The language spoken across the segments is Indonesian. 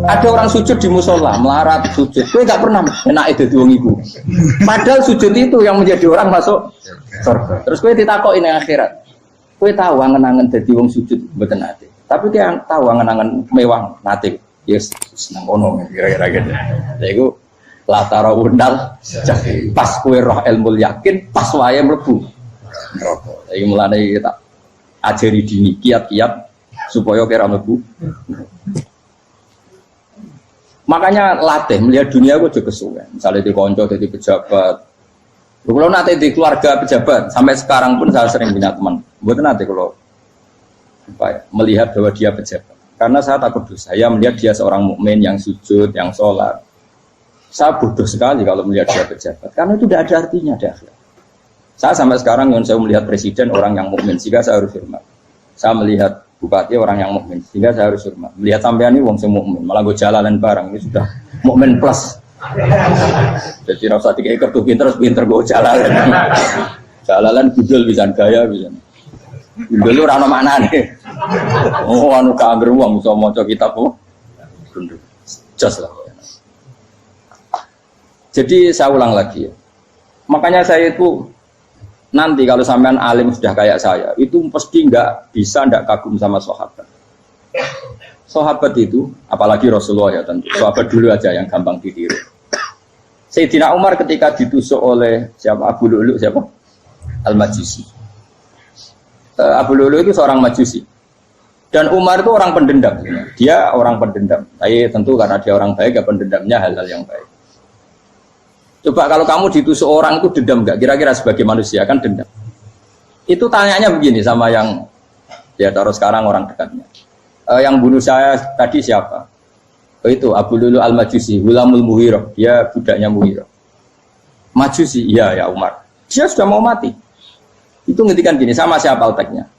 Ada orang sujud di musola, melarat sujud. Kowe gak pernah enak dadi wong iku. Padahal sujud itu yang menjadi orang masuk surga. Terus kowe ditakoki ning akhirat. Kowe tahu angen-angen dadi wong sujud mboten nate. Tapi dia tahu angen-angen mewah nate. Yes, seneng kono kira-kira gitu. Lha iku latara undal pas kowe roh ilmu yakin pas wae mlebu neraka. Iki mulane kita ajari dini kiat-kiat supaya kira mlebu. Makanya latih melihat dunia aku juga kesuwen. Misalnya di konco, di pejabat. Kalau nanti di keluarga pejabat, sampai sekarang pun saya sering punya teman. Buat nanti kalau melihat bahwa dia pejabat. Karena saya takut dosa. Saya melihat dia seorang mukmin yang sujud, yang sholat. Saya bodoh sekali kalau melihat dia pejabat. Karena itu tidak ada artinya di akhirat. Saya sampai sekarang yang saya melihat presiden orang yang mukmin, sehingga saya harus hormat. Saya melihat bupati orang yang mukmin, sehingga saya harus hormat. Melihat sampean ini wong sing mukmin, malah gue jalanan barang ini sudah mukmin plus. Jadi rasa tiga ekor tuh pinter gue jalanan. Jalanan gudul bisa gaya bisa. Gudul ora ono maknane. Oh anu kangger wong iso maca kitab kok. Jos lah. Jadi saya ulang lagi ya. Makanya saya itu nanti kalau sampean alim sudah kayak saya, itu pasti nggak kagum sama sahabat. Sahabat itu, apalagi Rasulullah ya tentu. Sahabat dulu aja yang gampang ditiru. Sayyidina Umar ketika ditusuk oleh siapa Abu Lu'lu siapa? Al-Majusi. Abu Lu'lu itu seorang Majusi. Dan Umar itu orang pendendam. Dia orang pendendam. Tapi tentu karena dia orang baik, ya pendendamnya hal-hal yang baik. Coba kalau kamu ditusuk orang itu dendam nggak? Kira-kira sebagai manusia kan dendam. Itu tanyanya begini sama yang ya taruh sekarang orang dekatnya. Yang bunuh saya tadi siapa? Itu Abu Lulu Al-Majusi, Hulamul Muhirah. Dia budaknya Muhirah. Majusi, iya ya Umar. Dia sudah mau mati. Itu ngetikan gini, sama siapa alteknya?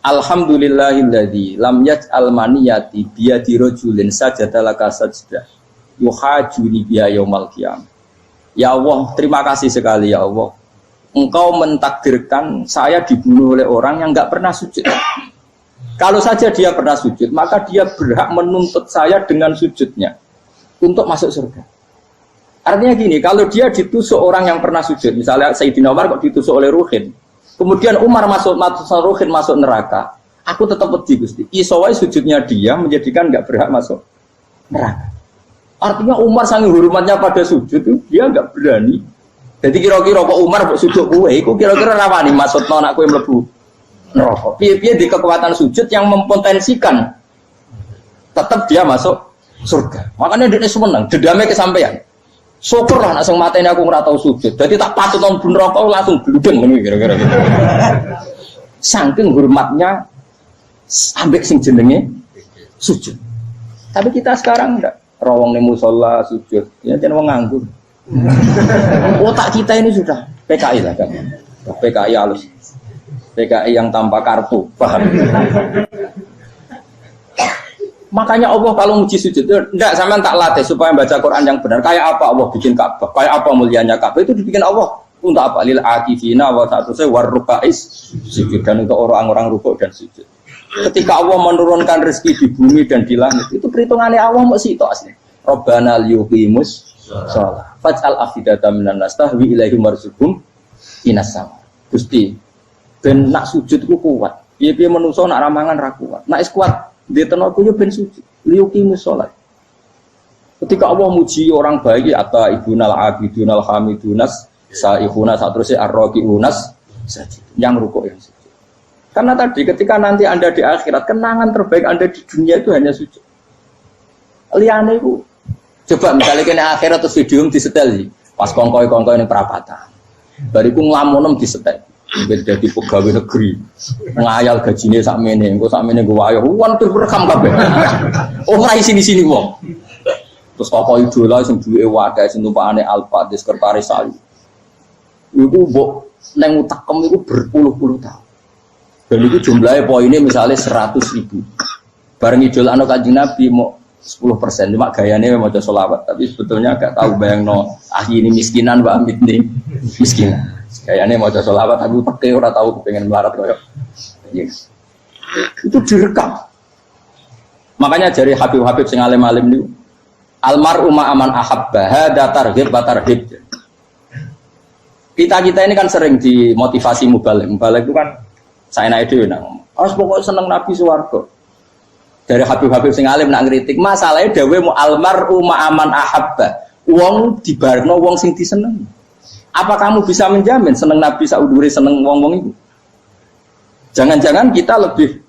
Alhamdulillahilladzi lam yaj'al maniyati biyadi rajulin sajadalaka sajdah yuhajuni biya yaumal qiyamah. Ya Allah, terima kasih sekali ya Allah. Engkau mentakdirkan saya dibunuh oleh orang yang enggak pernah sujud. Kalau saja dia pernah sujud, maka dia berhak menuntut saya dengan sujudnya untuk masuk surga. Artinya gini, kalau dia ditusuk orang yang pernah sujud, misalnya Sayyidina Umar kok ditusuk oleh Ruhin, kemudian Umar masuk Ruhin masuk neraka, aku tetap pedih Gusti. Isowai sujudnya dia menjadikan enggak berhak masuk neraka. Artinya Umar sangat hormatnya pada sujud itu dia enggak berani. Jadi kira-kira kok Umar sujud kowe iku kira-kira rawani maksudno anak kowe mlebu neraka. Piye-piye di kekuatan sujud yang mempotensikan tetap dia masuk surga. Makanya dia seneng, dendamnya kesampaian. Syukurlah nek sing mateni aku ora tau sujud. Jadi tak patut nang neraka langsung bludeng ngene kira-kira gitu. Saking hormatnya ambek sing jenenge sujud. Tapi kita sekarang enggak. Rawong ning musala sujud, ya jeneng wong nganggur. Otak kita ini sudah PKI lah kan. PKI halus. PKI yang tanpa kartu, paham? Makanya Allah kalau muji sujud, enggak sampean tak latih supaya baca Quran yang benar. Kayak apa Allah bikin Ka'bah? Kayak apa mulianya Ka'bah? Itu dibikin Allah untuk apa? Lil akifina wa ta'tusai warrukais sujud, dan untuk orang-orang rukuk dan sujud. Ketika Allah menurunkan rezeki di bumi dan di langit, itu perhitungannya Allah mau situ asli. Rabbana liyuqimus shalah faj'al afidatan minan nas tahwi ilaihim warzuqhum inas sama. Gusti, ben nak sujud ku kuat. Piye-piye menungso nak ramangan ra kuat. Nak is kuat, ndek tenaga yo ben sujud. Liyuqimus shalah. Ketika Allah muji orang baik atau ibunal abidunal hamidunas saihuna satrusé arraqiunas yang rukuk yang sujud. Karena tadi ketika nanti Anda di akhirat, kenangan terbaik Anda di dunia itu hanya sujud. Liane itu coba misalnya kena akhirat terus video disetel pas kongkoi-kongkoi ini perapatan. Bariku nglamunem disetel. Beda di pegawai negeri. Ngayal gajine sakmene, engko sakmene gue wayo. Wan rekam kabeh. Oh ora sini-sini wong. Terus apa idola sing duwe wadah sing tumpakane Alfa di sekretaris saya. Iku mbok nang utakem iku berpuluh-puluh tahun. Dan itu jumlahnya poinnya misalnya 100.000. Bareng idol anak Kanjeng Nabi mau 10%, cuma gayanya mau sholawat. Tapi sebetulnya agak tahu bayang no ini miskinan, Mbak Amit nih miskinan. Gayanya mau sholawat, tapi pakai orang tahu pengen melarat koyok. Yes. Itu direkam. Makanya dari Habib-habib sing alim-alim niku almar'u ma'aman ahabba hada targhib wa tarhib. Kita ini kan sering dimotivasi mubalik. Mubalik itu kan saya naik dhewe nang. Harus pokoknya seneng Nabi swarga. Dari Habib-habib sing alim nak ngritik, masalahnya dawuh mu almar'u ma'aman ahabba. Wong dibarno wong sing diseneng. Apa kamu bisa menjamin seneng Nabi saudure seneng wong-wong itu? Jangan-jangan kita lebih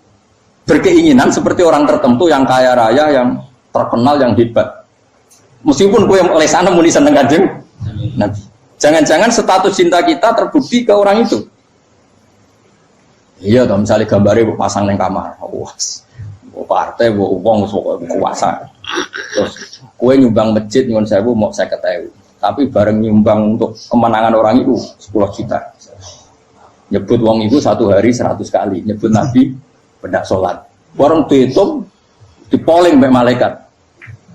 berkeinginan seperti orang tertentu yang kaya raya, yang terkenal, yang hebat. Meskipun gue yang oleh sana muni seneng Kanjeng Nabi. Jangan-jangan status cinta kita terbukti ke orang itu. Iya, toh misalnya gambarnya pasang neng kamar, wah, partai, uang, kuasa. Terus, gue nyumbang masjid nyuwun sewu mau 50.000, tapi bareng nyumbang untuk kemenangan orang itu 10 juta. Nyebut uang itu 1 hari 100 kali, nyebut Nabi benak sholat. Orang dihitung, dipoling mbak malaikat.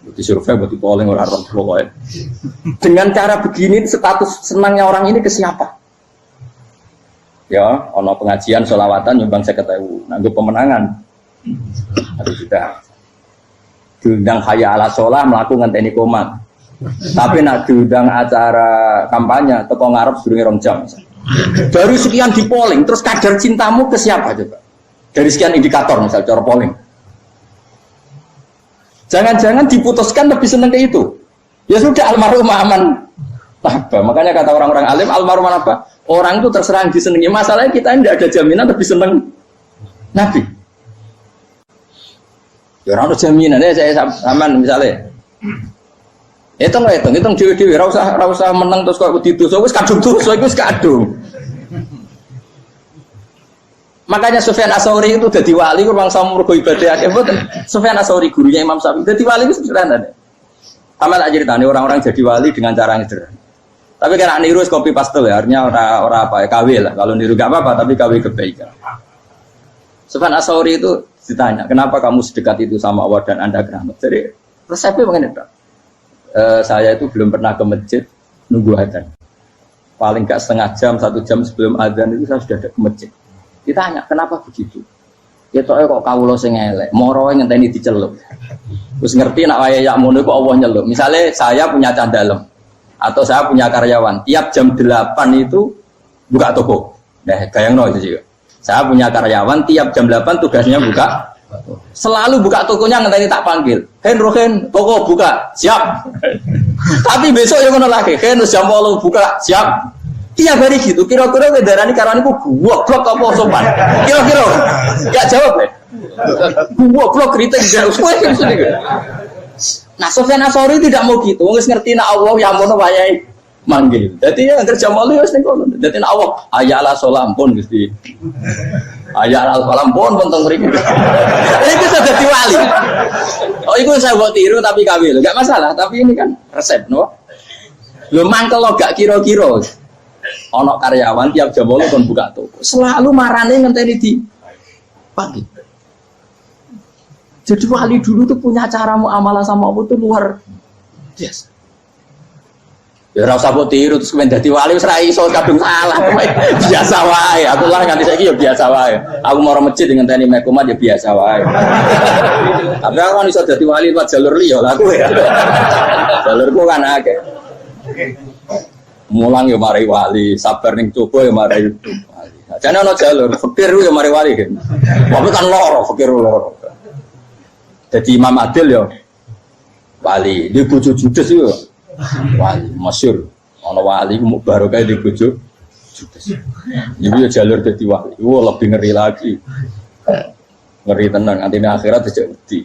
Di survei buat dipoling orang pokoknya. Dengan cara begini status senangnya orang ini ke siapa? Ya, ono pengajian sholawatan nyumbang 50.000, nanggup pemenangan. Harus sudah. Diundang hayya ala sholah melakukan teknik komat. Tapi nak diundang acara kampanye teko ngarep sedurunge 2 jam. Baru sekian di polling, terus kadar cintamu ke siapa coba? Dari sekian indikator misal cara polling. Jangan-jangan diputuskan lebih seneng ke itu. Ya sudah almarhum aman. Apa? Makanya kata orang-orang alim almarhum apa? Orang itu terserah disenangi. Masalahnya kita tidak ada jaminan lebih seneng Nabi. Ya orang ada jaminan ya saya aman misalnya. Hitung dewi-dewi. Rasa menang terus kok didosa wis kadung. Makanya Sufyan Ats-Tsauri itu dadi wali kurang sama mergo ibadah akeh mboten. Sufyan Ats-Tsauri gurunya Imam Syafi'i dadi wali itu sederhana. Sama tak ceritane orang-orang jadi wali dengan cara yang sederhana. Tapi karena niru copy paste ya, artinya orang apa ya KW lah. Kalau niru enggak apa-apa tapi KW kebaikan. Sufyan Ats-Tsauri itu ditanya, "Kenapa kamu sedekat itu sama Allah dan Anda keramat?" Jadi resepnya begini, Pak. Saya itu belum pernah ke masjid nunggu adzan. Paling enggak setengah jam, 1 jam sebelum adzan itu saya sudah ada ke masjid. Ditanya, kenapa begitu? Ya toh kok kawula sing elek, moro ngenteni dicelup. Terus ngerti nak wayahe yak ngono kok Allah nyelup. Misalnya saya punya candalem atau saya punya karyawan, tiap jam 8 itu buka toko. Nah, gayangno itu juga. Saya punya karyawan tiap jam 8 tugasnya buka. Selalu buka tokonya ngenteni tak panggil. Rohen, toko buka, siap. Tapi besok yang ngono lagi, jam 8 buka, siap. Tiap hari gitu, kira-kira kendaraan karyawan itu goblok apa sopan? Kira-kira, gak jawab ya? Goblok kritik jauh, semua gitu. Nah, Sufyan Ats-Tsauri tidak mau gitu, wong ngerti nak Allah yang mau wayahe manggil. Jadi yang kerja malu ya sing kono. Dadi nak Allah, ayat ala salam pun Gusti. Ayat ala salam pun teng mriki. Iki sudah dadi wali. Oh, iku saya buat tiru tapi kawil, enggak masalah, tapi ini kan resep, no. Lho mangkel lo gak kira-kira. Ono karyawan tiap jam 8 kon buka toko. Selalu marane ngenteni di pagi. Jadi wali dulu tuh punya cara muamalah sama Allah tuh luar biasa. Ya ora usah mbok tiru terus kemen dadi wali wis ra iso kadung salah. Biasa wae. Aku lah nganti saiki ya biasa wae. Aku mau masjid ngenteni mekomat ya biasa wae. Tapi aku kan iso dadi wali lewat jalur liya lah aku ya. Jalurku kan akeh. Mulang ya mari wali, sabar ning coba ya mari wali. Jane ana jalur fakir ya mari wali kan. Tapi kan loro, fakir loro. Jadi Imam Adil ya wali, di bojo judes yo wali, masyhur. Ana wali ku barokah di bojo judes. Iku ya jalur dadi wali. Wah lebih ngeri lagi. Ngeri tenang, antine akhirat aja wedi.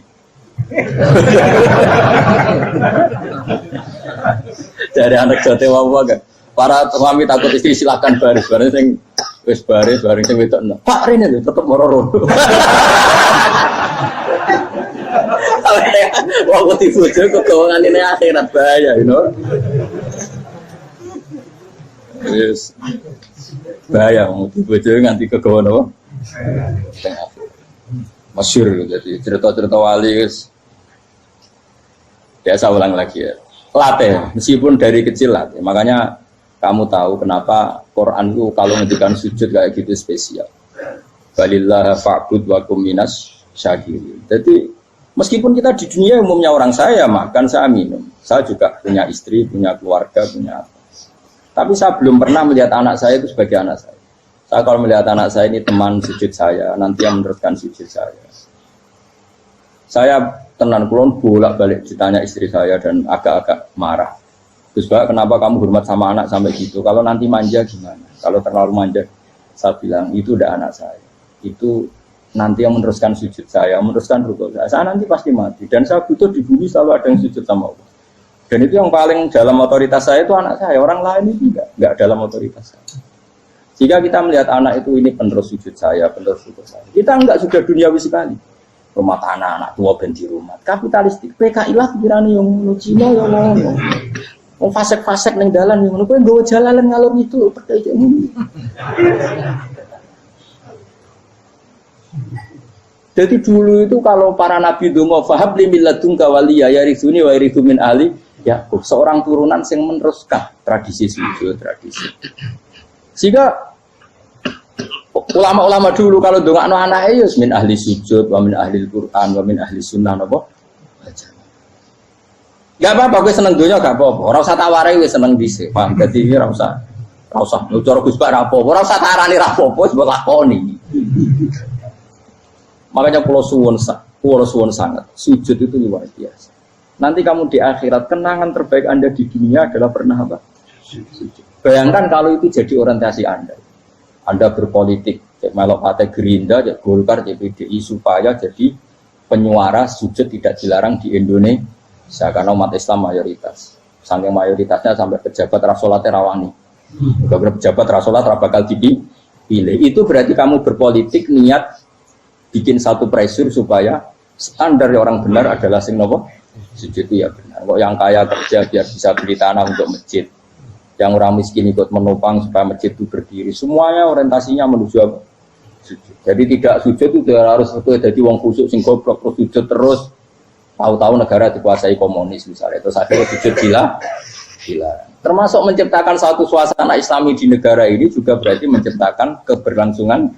Dari anak jote wae kan. Para suami takut istri silakan baris sing wis baris bareng sing wedok. Pak rene lho tetep moro-moro. Waktu bojo kegawangan ini akhirat bahaya, you know. Yes. Bahaya waktu bojo nganti kegawan apa? Masyhur jadi cerita-cerita wali guys. Biasa ulang lagi ya. Latih, meskipun dari kecil latih. Makanya kamu tahu kenapa Quran itu kalau ngendikan sujud kayak gitu spesial. Balillah fa'bud wa kum minas syakirin. Jadi Meskipun kita di dunia umumnya orang saya makan, saya minum. Saya juga punya istri, punya keluarga, punya apa. Tapi saya belum pernah melihat anak saya itu sebagai anak saya. Saya kalau melihat anak saya ini teman sujud saya, nanti yang meneruskan sujud saya. Saya tenan kulon bolak-balik ditanya istri saya dan agak-agak marah. Terus Pak, kenapa kamu hormat sama anak sampai gitu? Kalau nanti manja gimana? Kalau terlalu manja, saya bilang itu udah anak saya. Itu nanti yang meneruskan sujud saya, meneruskan rukuk saya. Saya nanti pasti mati. Dan saya butuh di bumi selalu ada yang sujud sama Allah. Dan itu yang paling dalam otoritas saya itu anak saya. Orang lain itu enggak dalam otoritas saya. Jika kita melihat anak itu ini penerus sujud saya, penerus rukuk saya. Kita enggak sudah duniawi sekali. Rumah tanah, anak tua ben di rumah. Kapitalistik. PKI lah pikirannya yang ngono, Cina yang ngono. Wong fasek-fasek ning dalan yang ngono, kowe nggawa jalalan ngalor itu percaya ngono. Jadi dulu itu kalau para nabi donga fahab li milladunka waliya yarithuni wa yarithu min ali Yakub, seorang turunan yang meneruskan tradisi sujud, tradisi. Sehingga ulama-ulama dulu kalau dongakno anake ya min ahli sujud, wa min ahli Quran, wa min ahli sunnah napa? Gak apa-apa, gue seneng dunia gak apa-apa. Ora usah tawari gue seneng dhisik. Paham? Dadi ora usah. Ora usah cara Gus Pak ra apa-apa. Ora usah tarani ra apa-apa, wis mbok lakoni. Makanya pulau suwun sangat. Sujud itu luar biasa. Nanti kamu di akhirat, kenangan terbaik Anda di dunia adalah pernah apa? Sujud. Bayangkan kalau itu jadi orientasi Anda. Anda berpolitik, melok partai Gerindra, Golkar, PDI supaya jadi penyuara sujud tidak dilarang di Indonesia. Karena umat Islam mayoritas. Saking mayoritasnya sampai pejabat rasolat rawani. Juga pejabat rasolat bakal dipilih. Itu berarti kamu berpolitik niat bikin satu pressure supaya standar orang benar adalah sing nopo sujud itu ya benar. Kok yang kaya kerja biar bisa beli tanah untuk masjid. Yang orang miskin ikut menopang supaya masjid itu berdiri. Semuanya orientasinya menuju apa? Sujud. Jadi tidak sujud itu harus jadi wong khusuk sing goblok terus sujud terus. Tahu-tahu negara dikuasai komunis misalnya, terus akhirnya sujud gila. Termasuk menciptakan satu suasana Islami di negara ini juga berarti menciptakan keberlangsungan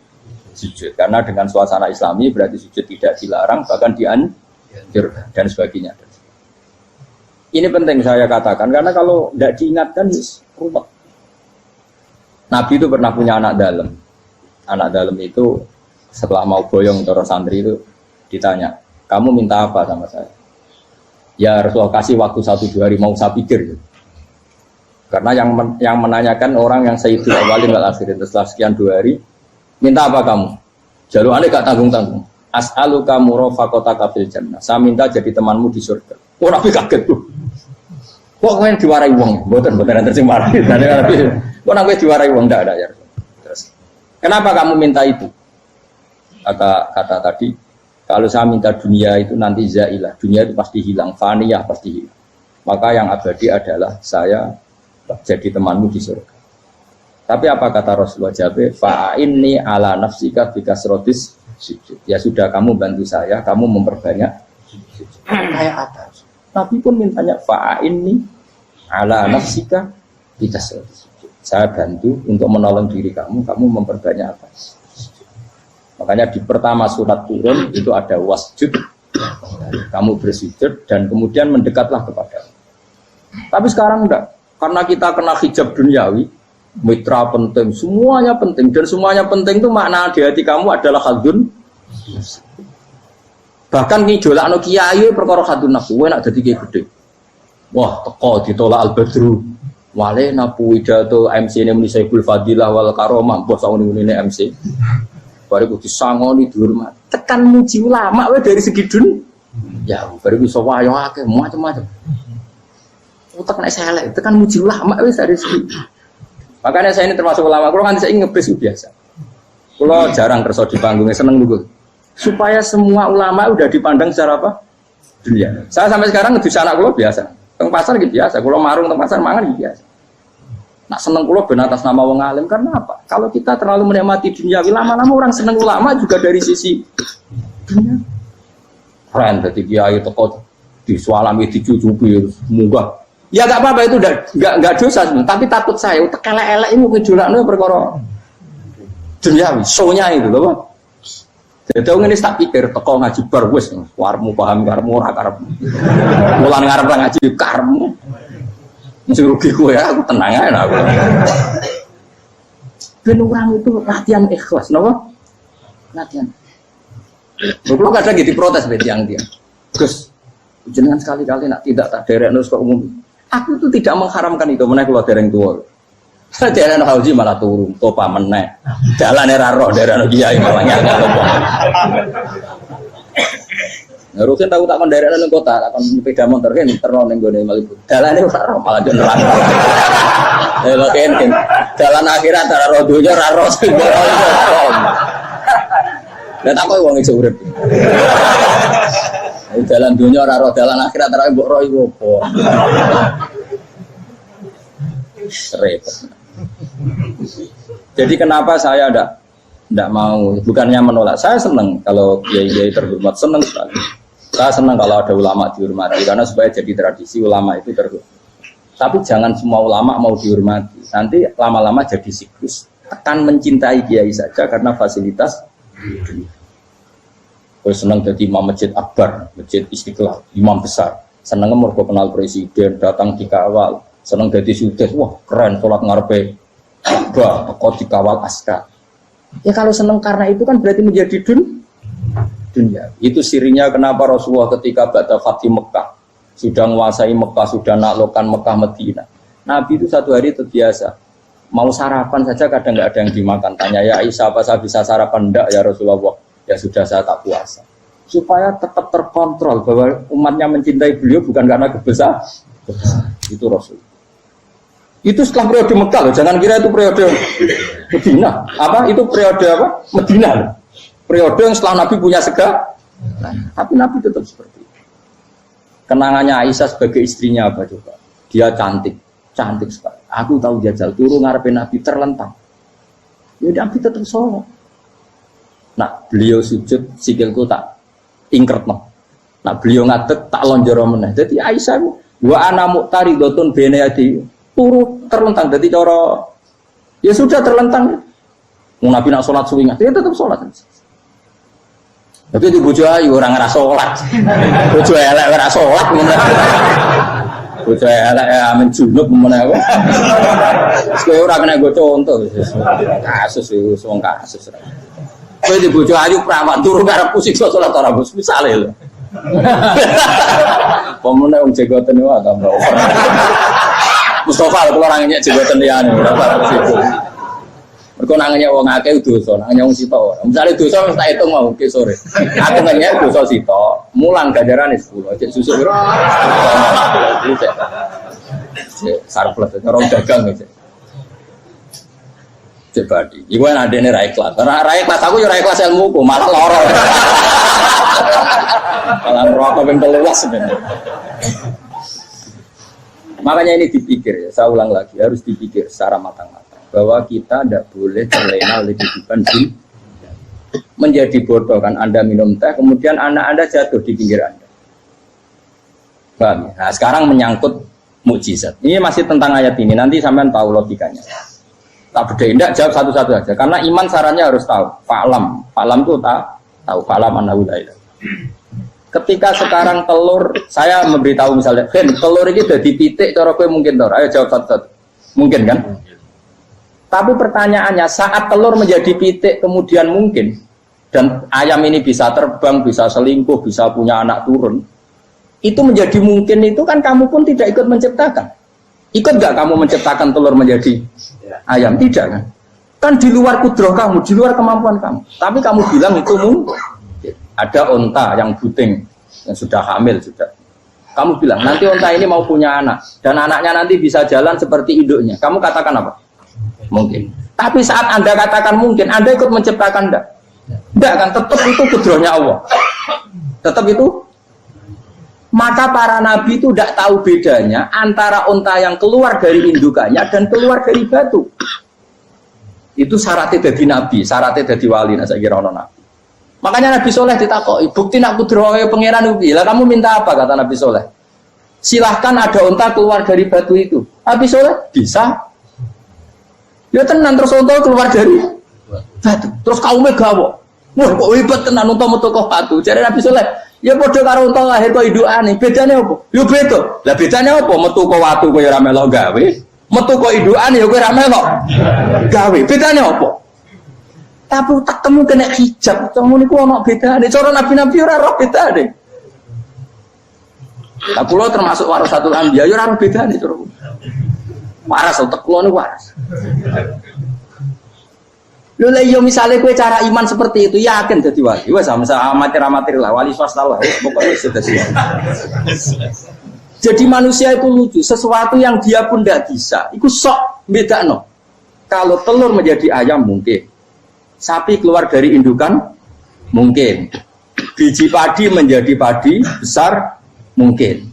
sujud. Karena dengan suasana Islami berarti sujud tidak dilarang, bahkan dianjurkan dan sebagainya. Ini penting saya katakan karena kalau tidak diingatkan ruwet. Nabi itu pernah punya anak dalam. Anak dalam itu setelah mau boyong terus santri itu ditanya, kamu minta apa sama saya? Ya Rasulullah kasih waktu 1-2 hari mau saya pikir. Karena yang menanyakan orang yang sayyidul awalin wal akhirin setelah sekian 2 hari, minta apa kamu? Jaluannya gak tanggung-tanggung. As'aluka murafaqataka fil jannah. Saya minta jadi temanmu di surga. Oh Nabi kaget tuh. Kok kalian diwarai wong? Mboten terjemah marahi. Kok Nabi diwarai wong ndak ada ya. Terus, kenapa kamu minta itu? Kata tadi, kalau saya minta dunia itu nanti zailah, dunia itu pasti hilang, faniyah pasti hilang. Maka yang abadi adalah saya jadi temanmu di surga. Tapi apa kata Rasulullah Jabe? Fa'inni ala nafsika bikasrotis sujud. Ya sudah kamu bantu saya, kamu memperbanyak sujud. Kayak apa? Nabi pun mintanya fa'inni ala nafsika bikasrotis sujud. Saya bantu untuk menolong diri kamu memperbanyak apa? Makanya di pertama surat turun itu ada wasjud, kamu bersujud dan kemudian mendekatlah kepada. Tapi sekarang enggak, karena kita kena hijab duniawi, mitra penting, semuanya penting dan semuanya penting itu makna di hati kamu adalah hadun. Bahkan ngidolakno kiai perkara hadun nafsu, enak dadi kiai gede. Wah, teko ditolak al-badru. Wale napu pidato MC ini muni Saiful Fadilah wal Karomah, bos ngene MC. Baru disangoni dihormat. Tekan muji ulama we dari segi dun. Ya, baru bisa wayo akeh macam-macam. Utek nek selek, tekan muji ulama wis dari segi. Makanya saya ini termasuk ulama. Kalau kan saya ngebres biasa. Kalau jarang kerso di panggungnya seneng dulu. Supaya semua ulama udah dipandang secara apa? Dunia. Saya sampai sekarang ngedus anak kula biasa. Teng pasar gitu biasa. Kalau marung teng pasar mangan gitu biasa. Nak seneng kula ben atas nama wong alim karena apa? Kalau kita terlalu menikmati dunia, lama-lama orang seneng ulama juga dari sisi dunia. Keren dadi kiai teko disualami dicucupi munggah. Ya enggak apa-apa itu enggak dosa, tapi takut saya utek elek-elek ini kejolakno perkara duniawi, show-nya itu loh. Jadi orang ini tak pikir teko ngaji bar wis warmu paham karmu ora karep. Mulan ngarep ngaji karmu. Mesti rugi kowe ya, aku tenang ae aku. Ben orang itu latihan ikhlas, napa? Latihan. Kalau kadang gitu protes tiang dia. Gus, jenengan sekali-kali nak tidak tak derek nus kok umum. Aku itu tidak mengharamkan itu, menaik kalau dereng tua. Derek haji malah turun, topa menaik. Jalan era roh derek kiai malah nyangka topa. Rutin tahu tak menderek nang kota, akan sepeda motor kan terlalu nenggone Malibu. Jalan itu roh malah jalan neraka. Kalau kan jalan akhirat antara roh dunia roh semua. Dan aku wong iso urip. Jalan dunia ora roh, jalan akhirat ora mbok roh iku opo. Repot. Jadi kenapa saya enggak mau, bukannya menolak. Saya senang kalau kiai-kiai terhormat, senang sekali. Saya senang kalau ada ulama dihormati karena supaya jadi tradisi ulama itu terhormat. Tapi jangan semua ulama mau dihormati. Nanti lama-lama jadi siklus. Tekan mencintai kiai saja karena fasilitas. Terus senang jadi imam masjid akbar, masjid Istiqlal, imam besar. Senang mergo kenal presiden, datang dikawal. Senang jadi sudes, wah keren sholat ngarepe. Bah, kok dikawal askar. Ya kalau senang karena itu kan berarti menjadi dunia. Itu sirinya kenapa Rasulullah ketika ba'da Fatih Mekah sudah menguasai Mekah, sudah naklukkan Mekah Madinah. Nabi itu satu hari terbiasa. Mau sarapan saja kadang nggak ada yang dimakan. Tanya ya Aisyah, apa saya bisa sarapan? Enggak ya Rasulullah. Ya sudah saya tak puasa. Supaya tetap terkontrol bahwa umatnya mencintai beliau bukan karena kebesaran. Itu Rasul. Itu setelah periode Mekah loh. Jangan kira itu periode Medina. Apa? Itu periode apa? Medina loh. Periode yang setelah Nabi punya segala. Tapi Nabi tetap seperti itu. Kenangannya Aisyah sebagai istrinya apa coba? Dia cantik sekali. Aku tahu jajal turun ngarepin Nabi terlentang. Ya Nabi tetap sholat. Nah beliau sujud sikilku tak ingkret no. Nah beliau ngadeg tak lonjoro meneh. Jadi Aisyah wa ana muqtaridotun bene adi turu terlentang. Jadi cara ya sudah terlentang. Mau Nabi nak sholat suwi dia tetap sholat. Tapi di bojo ayu orang ngerasa sholat. Bojo elek ora sholat meneh. Bojo elek amen junub meneh. Kowe ora kena go contoh kasus itu wong kasus. Kowe di bojo ayu prawan turu karepku siksa salat ora bos misale lho. Pemene wong jegoten wae tambah. Mustafa kalau orang nyek jegoten liyane ora parah situ. Mergo nangenya wong akeh dosa, nangenya wong sitok ora. Misale dosa wis tak hitung mau ke sore. Aku ngenyek dosa sitok, mulang ganjarane 10. Cek susuk piro? Cek sarples orang dagang cek. Cebadi, iku ana dene ra ikhlas. Ra ikhlas aku yo ra ikhlas ilmuku, malah lara. Malah rokok ben teluas sebenarnya. Makanya ini dipikir ya, saya ulang lagi, harus dipikir secara matang-matang bahwa kita tidak boleh terlena oleh kehidupan menjadi bodoh kan Anda minum teh, kemudian anak Anda jatuh di pinggir Anda. Paham? Nah, sekarang menyangkut mukjizat. Ini masih tentang ayat ini, nanti sampean tahu logikanya. Tak beda, tidak jawab satu-satu aja. Karena iman sarannya harus tahu. Fa'lam itu tahu. Fa'lam annahu la ilaha. Ketika sekarang telur, saya memberitahu misalnya, Ben, telur ini udah dipitik, cara gue mungkin telur. Ayo jawab satu-satu. Mungkin kan? Tapi pertanyaannya, saat telur menjadi pitik kemudian mungkin, dan ayam ini bisa terbang, bisa selingkuh, bisa punya anak turun, itu menjadi mungkin itu kan kamu pun tidak ikut menciptakan. Ikut gak kamu menciptakan telur menjadi ayam? Tidak kan? Kan di luar kudroh kamu, di luar kemampuan kamu. Tapi kamu bilang itu mungkin. Ada onta yang buting, yang sudah hamil sudah. Kamu bilang nanti onta ini mau punya anak, dan anaknya nanti bisa jalan seperti induknya. Kamu katakan apa? Mungkin. Tapi saat Anda katakan mungkin, Anda ikut menciptakan enggak? Enggak kan? Tetap itu kudrohnya Allah. Tetap itu. Maka para nabi itu tidak tahu bedanya antara onta yang keluar dari indukannya dan keluar dari batu. Itu syaratnya jadi nabi, syaratnya jadi wali. Nah, saya kira ono nabi. Makanya Nabi Soleh ditakoki, bukti nak kudrohe pangeran ubi. Lah kamu minta apa kata Nabi Soleh? Silahkan ada onta keluar dari batu itu. Nabi Soleh bisa. Ya tenan terus onta keluar dari batu. Terus kaumnya gawok. Wah kok hebat tenan unta metu kok watu. Jare Nabi Saleh, ya padha karo unta lahir kok indukane. Bedane apa? Yo beda. Lah bedane apa? Metu kok watu kowe ora melok gawe. Metu kok indukane ya kowe ora melok gawe. Bedane apa? Tapi utakmu kena hijab. Cuma niku ana bedane. Cara nabi-nabi ora roh bedane. Lah kula termasuk warasatul anbiya ya ora roh bedane cara. Waras utek kula niku waras. Lho lah yo misale kowe cara iman seperti itu yakin dadi wali. Wes amatir-amatir lah wali swasta lah pokoknya sudah siap. Jadi manusia itu lucu, sesuatu yang dia pun tidak bisa. Iku sok bedakno. Kalau telur menjadi ayam mungkin. Sapi keluar dari indukan mungkin. Biji padi menjadi padi besar mungkin.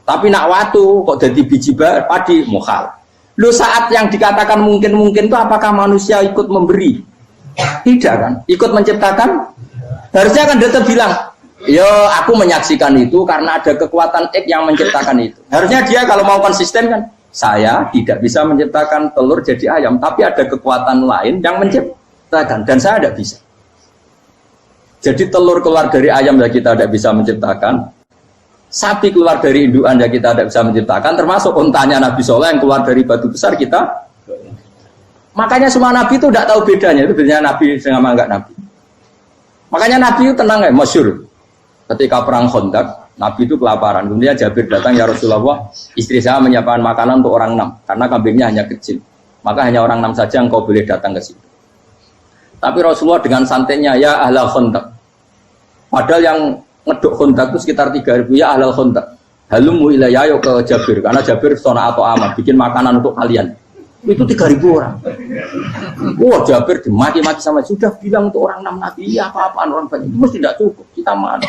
Tapi nak watu kok jadi biji padi mukhal. Lu saat yang dikatakan mungkin-mungkin itu apakah manusia ikut memberi? Tidak kan? Ikut menciptakan? Harusnya kan dia bilang, yo aku menyaksikan itu karena ada kekuatan X yang menciptakan itu. Harusnya dia kalau mau konsisten kan, saya tidak bisa menciptakan telur jadi ayam, tapi ada kekuatan lain yang menciptakan dan saya tidak bisa. Jadi telur keluar dari ayam ya kita tidak bisa menciptakan. Sapi keluar dari indukan ya kita tidak bisa menciptakan, termasuk untanya Nabi Soleh yang keluar dari batu besar kita. Makanya semua Nabi itu tidak tahu bedanya, itu bedanya Nabi sama enggak Nabi. Makanya Nabi itu tenang ya, masyhur. Ketika perang Khandaq, Nabi itu kelaparan. Kemudian Jabir datang, ya Rasulullah, istri saya menyiapkan makanan untuk orang 6 karena kambingnya hanya kecil. Maka hanya orang 6 saja yang kau boleh datang ke situ. Tapi Rasulullah dengan santainya, ya ahlal Khandaq. Padahal yang ngeduk Khandaq itu sekitar 3.000, ya ahlal Khandaq. Halumu ilayya ke Jabir, karena Jabir sona atau amat bikin makanan untuk kalian. Itu 3.000 orang. Wah Jabir dimaki-maki sama sudah bilang untuk orang 6 Nabi, ya apa-apaan orang banyak itu mesti tidak cukup. Kita mana?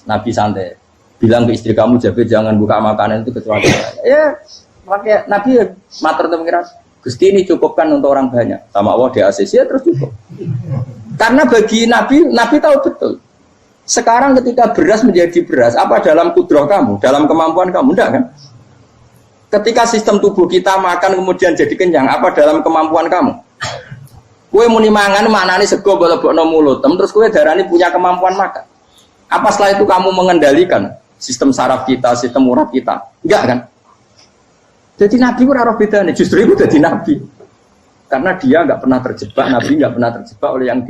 Nabi santai, bilang ke istri kamu Jabir jangan buka makanan itu kecuali ya pakai Nabi matur pengiran. Gusti ini cukupkan untuk orang banyak. Sama Allah di ACC ya terus cukup. Karena bagi Nabi tahu betul. Sekarang ketika beras menjadi beras, apa dalam kudrah kamu, dalam kemampuan kamu, enggak kan? Ketika sistem tubuh kita makan kemudian jadi kenyang, apa dalam kemampuan kamu? Kue muni mangan maknane sego bolebokno mulut, terus kue darani punya kemampuan makan. Apa setelah itu kamu mengendalikan sistem saraf kita, sistem urat kita? Enggak kan? Jadi Nabi ora roh bedane, justru itu jadi Nabi. Karena dia enggak pernah terjebak, Nabi enggak pernah terjebak oleh yang